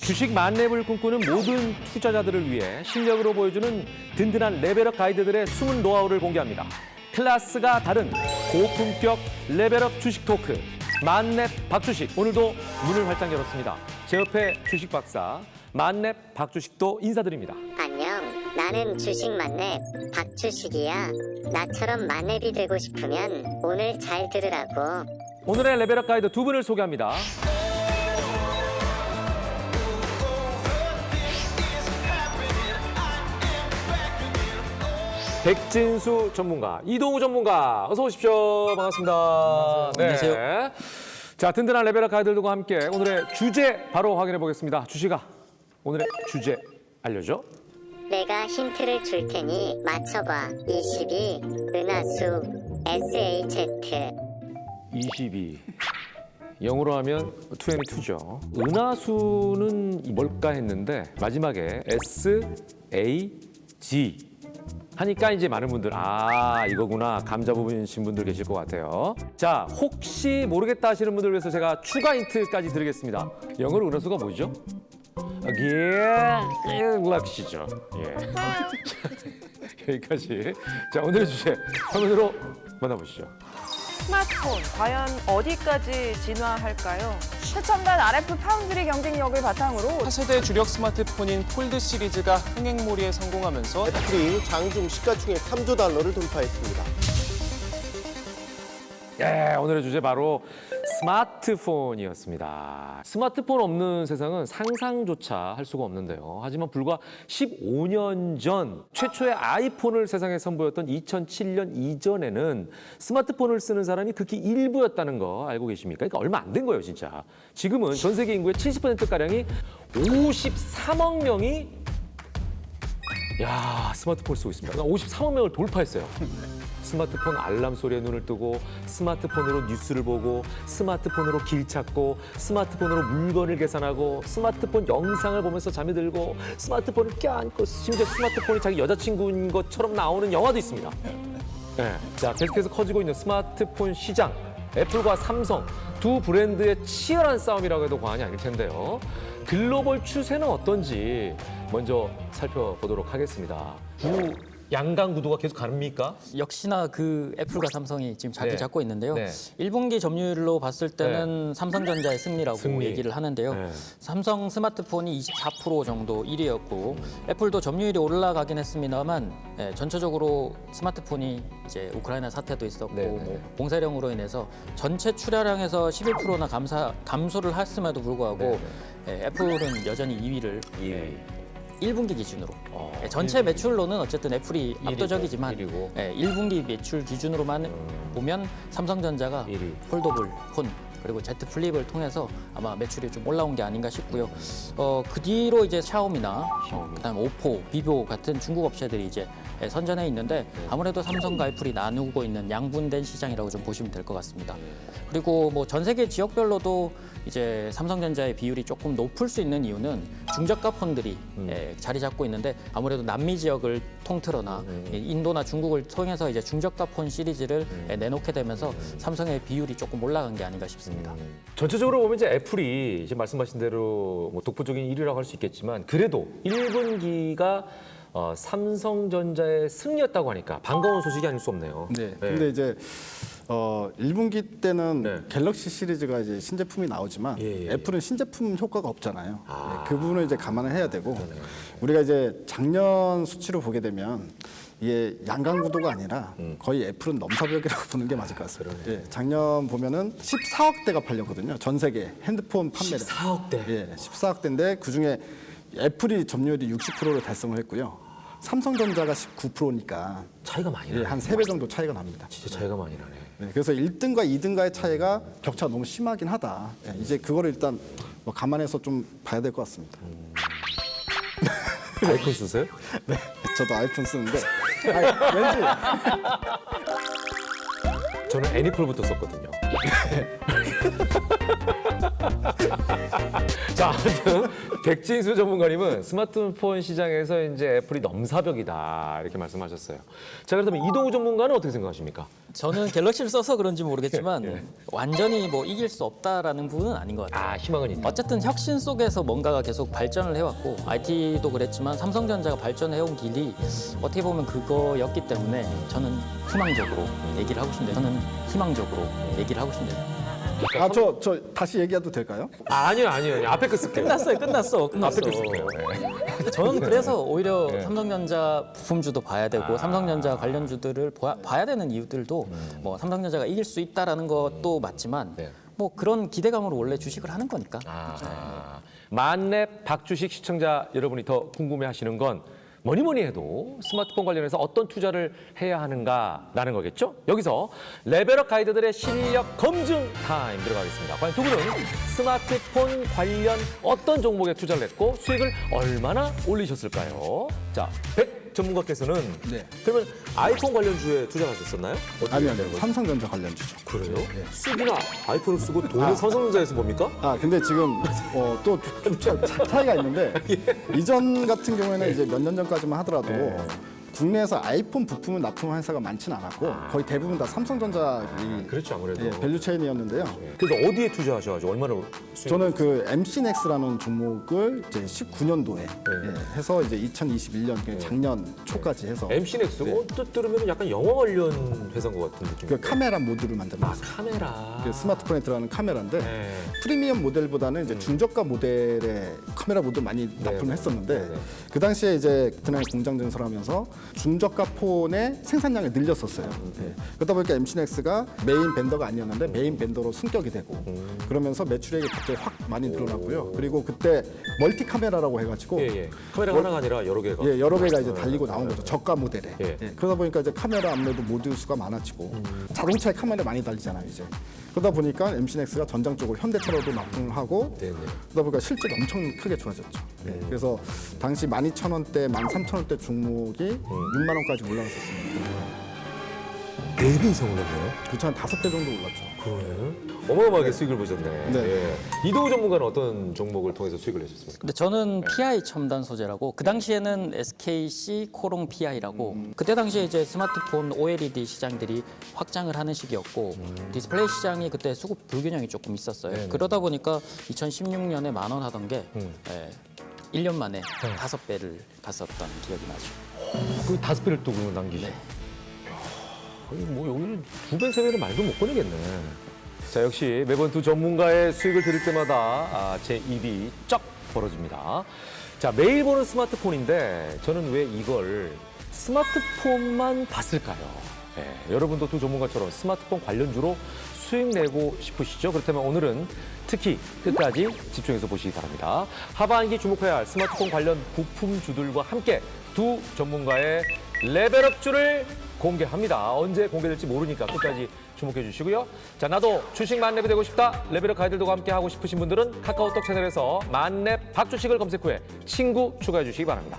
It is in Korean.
주식 만렙을 꿈꾸는 모든 투자자들을 위해 실력으로 보여주는 든든한 레벨업 가이드들의 숨은 노하우를 공개합니다. 클래스가 다른 고품격 레벨업 주식 토크 만렙 박주식, 오늘도 문을 활짝 열었습니다. 제 옆에 주식 박사 만렙 박주식도 인사드립니다. 안녕, 나는 주식 만렙 박주식이야. 나처럼 만렙이 되고 싶으면 오늘 잘 들으라고. 오늘의 레벨업 가이드 두 분을 소개합니다. 백진수 전문가, 이동우 전문가, 어서 오십시오. 반갑습니다. 안녕하세요. 네. 자, 든든한 레벨업 가이드들과 함께 오늘의 주제 바로 확인해 보겠습니다. 주식아, 오늘의 주제 알려줘. 내가 힌트를 줄 테니 맞춰봐. 22, 은하수, SHZ. 22. 영어로 하면 2&2죠. 은하수는 뭘까 했는데 마지막에 S, A, G 하니까 이제 많은 분들 이거구나 감자 부분이신 분들 계실 것 같아요. 자, 혹시 모르겠다 하시는 분들 위해서 제가 추가 힌트까지 드리겠습니다. 영어로 은하수가 뭐죠? 갤럭시죠. 예. 여기까지. 자, 오늘의 주제 화면으로 만나보시죠. 스마트폰 과연 어디까지 진화할까요? 최첨단 RF 파운드리 경쟁력을 바탕으로 차세대 주력 스마트폰인 폴드 시리즈가 흥행몰이에 성공하면서 애플이 장중 시가총액 3조 달러를 돌파했습니다. 예, 오늘의 주제 바로 스마트폰이었습니다. 스마트폰 없는 세상은 상상조차 할 수가 없는데요. 하지만 불과 15년 전 최초의 아이폰을 세상에 선보였던 2007년 이전에는 스마트폰을 쓰는 사람이 극히 일부였다는 거 알고 계십니까? 그러니까 얼마 안 된 거예요, 진짜. 지금은 전 세계 인구의 70%가량이 53억 명이 스마트폰을 쓰고 있습니다. 53억 명을 돌파했어요. 스마트폰 알람 소리에 눈을 뜨고 스마트폰으로 뉴스를 보고 스마트폰으로 길 찾고 스마트폰으로 물건을 계산하고 스마트폰 영상을 보면서 잠이 들고 스마트폰을 껴안고 심지어 스마트폰이 자기 여자친구인 것처럼 나오는 영화도 있습니다. 네. 자, 계속해서 커지고 있는 스마트폰 시장. 애플과 삼성 두 브랜드의 치열한 싸움이라고 해도 과언이 아닐 텐데요. 글로벌 추세는 어떤지 먼저 살펴보도록 하겠습니다. 양강 구도가 계속 가릅니까? 역시나 그 애플과 삼성이 지금 자리를 네. 잡고 있는데요. 네. 1분기 점유율로 봤을 때는 삼성전자의 승리라고 얘기를 하는데요. 네. 삼성 스마트폰이 24% 정도 1위였고 애플도 점유율이 올라가긴 했습니다만 전체적으로 스마트폰이 이제 우크라이나 사태도 있었고 네, 네. 뭐 봉쇄령으로 인해서 전체 출하량에서 11%나 감소를 했음에도 불구하고 애플은 여전히 2위를 1분기 기준으로 전체 매출로는 어쨌든 애플이 압도적이지만 1위고. 1분기 매출 기준으로만 보면 삼성전자가 1위. 폴더블 폰 그리고 Z 플립을 통해서 아마 매출이 좀 올라온 게 아닌가 싶고요. 그 뒤로 이제 샤오미나 그다음 오포, 비보 같은 중국 업체들이 이제 선전해 있는데 아무래도 삼성과 애플이 나누고 있는 양분된 시장이라고 좀 보시면 될 것 같습니다. 그리고 뭐 전 세계 지역별로도 이제 삼성전자의 비율이 조금 높을 수 있는 이유는 중저가 폰들이 자리 잡고 있는데 아무래도 남미 지역을 통틀어나 인도나 중국을 통해서 이제 중저가 폰 시리즈를 내놓게 되면서 삼성의 비율이 조금 올라간 게 아닌가 싶습니다. 전체적으로 보면 이제 애플이 이제 말씀하신 대로 뭐 독보적인 1위라고 할 수 있겠지만 그래도 1분기가 삼성전자의 승리였다고 하니까 반가운 소식이 아닐 수 없네요. 네. 근데 이제 1분기 때는 갤럭시 시리즈가 이제 신제품이 나오지만 애플은 신제품 효과가 없잖아요. 그 부분을 이제 감안을 해야 되고 우리가 이제 작년 수치로 보게 되면 이게 양강 구도가 아니라 거의 애플은 넘사벽이라고 보는 게 맞을 것 같습니다. 작년 보면은 14억 대가 팔렸거든요. 전 세계 핸드폰 판매량. 14억 대. 14억 대인데 그 중에 애플이 점유율이 60%를 달성을 했고요. 삼성전자가 19%니까 차이가 많이 나네. 한 3배 정도 차이가 납니다. 진짜 차이가 많이 나네. 그래서 1등과 2등과의 차이가 격차가 너무 심하긴 하다. 이제 그거를 일단 뭐 감안해서 좀 봐야 될 것 같습니다. 아이폰 쓰세요? 네, 저도 아이폰 쓰는데 왠지 저는 애니콜부터 썼거든요. 자, 아무튼 백진수 전문가님은 스마트폰 시장에서 이제 애플이 넘사벽이다 이렇게 말씀하셨어요. 자, 그렇다면 이동우 전문가는 어떻게 생각하십니까? 저는 갤럭시를 써서 그런지 모르겠지만 완전히 뭐 이길 수 없다라는 부분은 아닌 것 같아요. 아, 희망은 있다. 어쨌든 혁신 속에서 뭔가가 계속 발전을 해왔고 IT도 그랬지만 삼성전자가 발전해온 길이 어떻게 보면 그거였기 때문에 저는 희망적으로 얘기를 하고 싶네요. 저는 희망적으로 얘기를 하고 싶네요. 아, 저 다시 얘기해도 될까요? 아니요. 앞에 거 쓸게요. 끝났어. 앞에 거 쓸게요. 네. 저는 그래서 오히려 삼성전자 부품주도 봐야 되고 삼성전자 관련주들을 봐야 되는 이유들도 뭐 삼성전자가 이길 수 있다라는 것도 맞지만 네. 뭐 그런 기대감으로 원래 주식을 하는 거니까. 만렙 박주식 시청자 여러분이 더 궁금해하시는 건 뭐니 해도 스마트폰 관련해서 어떤 투자를 해야 하는가라는 거겠죠? 여기서 레벨업 가이드들의 실력 검증 타임 들어가겠습니다. 과연 두 분은 스마트폰 관련 어떤 종목에 투자를 했고 수익을 얼마나 올리셨을까요? 자, 백 전문가께서는 네. 그러면 아이폰 관련주에 투자하셨었나요? 아니요, 삼성전자 관련주죠. 그래요? 수익이나 아이폰을 쓰고 돈을 삼성전자에서 봅니까? 아, 근데 지금 또 차이가 있는데 이전 같은 경우에는 이제 몇 년 전까지만 하더라도 국내에서 아이폰 부품을 납품한 회사가 많지는 않았고 거의 대부분 다 삼성전자 그렇죠, 아무래도. 밸류 체인이었는데요. 그래서 어디에 투자하셔가지고 얼마나 수익? 저는 그 MC넥스라는 종목을 이제 19년도에 해서 이제 2021년 작년 초까지 해서 MC넥스 언뜻 들으면 약간 영화 관련 회사인 것 같은 느낌. 그 카메라 모듈을 만들었어요. 카메라. 그 스마트폰에 들어가는 카메라인데 네. 프리미엄 모델보다는 이제 중저가 모델의 카메라 모듈 많이 납품을 했었는데 그 당시에 이제 베트남에 공장 증설을 하면서 중저가 폰의 생산량을 늘렸었어요. 그러다 보니까 MC넥스가 메인 벤더가 아니었는데 메인 벤더로 승격이 되고 그러면서 매출액이 갑자기 확 많이 늘어났고요. 그리고 그때 멀티 카메라라고 해가지고 카메라가 하나가 아니라 여러 개가. 여러 개가 이제 달리고 나온 거죠. 저가 모델에. 예. 그러다 보니까 이제 카메라 아무래도 모듈 수가 많아지고 자동차에 카메라 많이 달리잖아요, 이제. 그러다 보니까 MC넥스가 전장적으로 현대차로도 납품을 하고 그러다 보니까 실적이 엄청 크게 좋아졌죠. 그래서 당시 12,000원대, 13,000원대 종목이 6만 원까지 올라갔었습니다. 4배 이상 올랐네요. 그쵸, 한 5배 정도 올랐죠. 그러네. 어마어마하게 수익을 보셨네. 네. 예. 이동우 전문가는 어떤 종목을 통해서 수익을 내셨습니까? 근데 저는 PI 첨단 소재라고 그 당시에는 SKC 코롱 PI라고 그때 당시에 이제 스마트폰 OLED 시장들이 확장을 하는 시기였고 디스플레이 시장이 그때 수급 불균형이 조금 있었어요. 그러다 보니까 2016년에 10,000원 하던 게 1년 만에 5배를 갔었던 기억이 나죠. 그 5배를 또 그러면 남기죠. 네. 뭐 여기는 2배, 3배는 말도 못 꺼내겠네. 자, 역시 매번 두 전문가의 수익을 들을 때마다 제 입이 쩍 벌어집니다. 자, 매일 보는 스마트폰인데 저는 왜 이걸 스마트폰만 봤을까요? 여러분도 두 전문가처럼 스마트폰 관련주로 수익 내고 싶으시죠? 그렇다면 오늘은 특히 끝까지 집중해서 보시기 바랍니다. 하반기 주목해야 할 스마트폰 관련 부품주들과 함께 두 전문가의 레벨업주를 공개합니다. 언제 공개될지 모르니까 끝까지 주목해 주시고요. 자, 나도 주식 만렙이 되고 싶다. 레벨업 가이드들과 함께 하고 싶으신 분들은 카카오톡 채널에서 만렙 박주식을 검색 후에 친구 추가해 주시기 바랍니다.